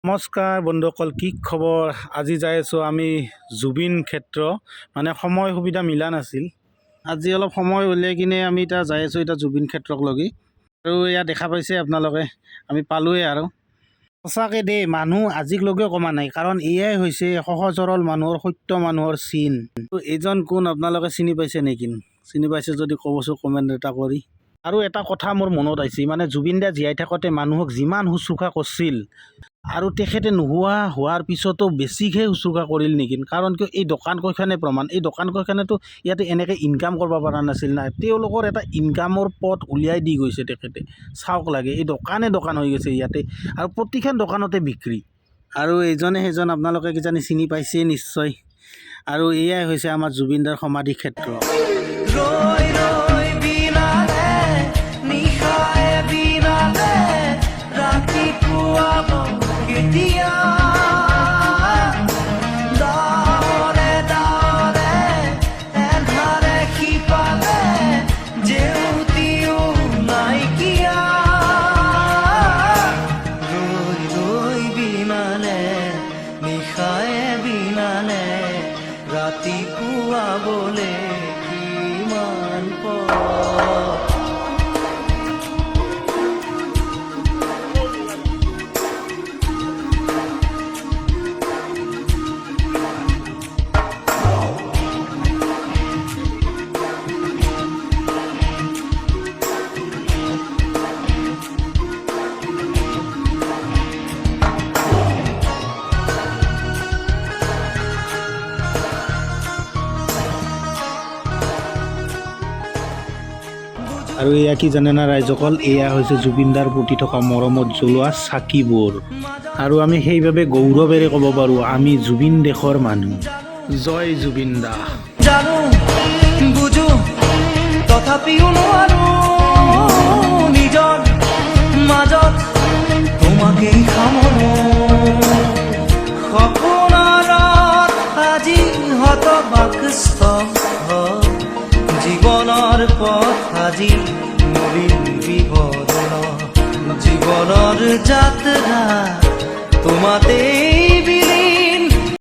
নমস্কাৰ বন্ধুসকল, কি খবৰ? আজি যাই আছোঁ আমি জুবিন ক্ষেত্ৰ। মানে সময় সুবিধা মিলা নাছিল। আজি অলপ সময় উলিয়াই কিনে আমি এতিয়া যাই আছোঁ জুবিন ক্ষেত্ৰক লগি। আৰু ইয়াত দেখা পাইছে আপোনালোকে, আমি পালোঁৱে আৰু সঁচাকৈ দেই, মানুহ আজিলৈকে কমা নাই। কাৰণ এয়াই হৈছে সহজ সৰল মানুহৰ, সত্য মানুহৰ চিন। এইজন কোন আপোনালোকে চিনি পাইছে নেকি? চিনি পাইছে যদি ক'বচোন কমেণ্ট এটা কৰি। আৰু এটা কথা মোৰ মনত আহিছে, মানে জুবিন দা জীয়াই থাকোঁতে মানুহক যিমান শুশ্ৰূষা কৰিছিল আৰু তেখেতে নোহোৱা হোৱাৰ পিছতো বেছিকৈ শুশ্ৰূষা কৰিল নেকি? কাৰণ কিয়, এই দোকান কেইখনে প্ৰমাণ। এই দোকান কেইখনেতো ইয়াতে এনেকৈ ইনকাম কৰিব পৰা নাছিল না। তেওঁলোকৰ এটা ইনকামৰ পথ উলিয়াই দি গৈছে তেখেতে। চাওক লাগে, এই দোকান হৈ গৈছে ইয়াতে, আৰু প্ৰতিখন দোকানতে বিক্ৰী। আৰু এইজনে সেইজন আপোনালোকে কিজানি চিনি পাইছেই নিশ্চয়। আৰু এয়াই হৈছে আমাৰ জুবিন দাৰ সমাধি ক্ষেত্ৰ। ৰাতিপুৱা বলে কিমান আৰু এয়া কি জানে না ৰাইজসকল, এয়া হৈছে জুবিনদাৰ প্ৰতি থকা মৰমত জ্বলোৱা চাকিবোৰ। আৰু আমি সেইবাবে গৌৰৱেৰে ক'ব পাৰোঁ, আমি জুবিন দেশৰ মানুহ। জয় জুবিন দা। জানো বুজো তথাপিও নোৱাৰো নিজৰ মাজত তোমাকেই সামৰো। সপোনত আজি হতবাকস্থ, জীৱনৰ পথ আজি নবীন বিৱৰণ। জীৱনৰ যাত্ৰা তোমাতেই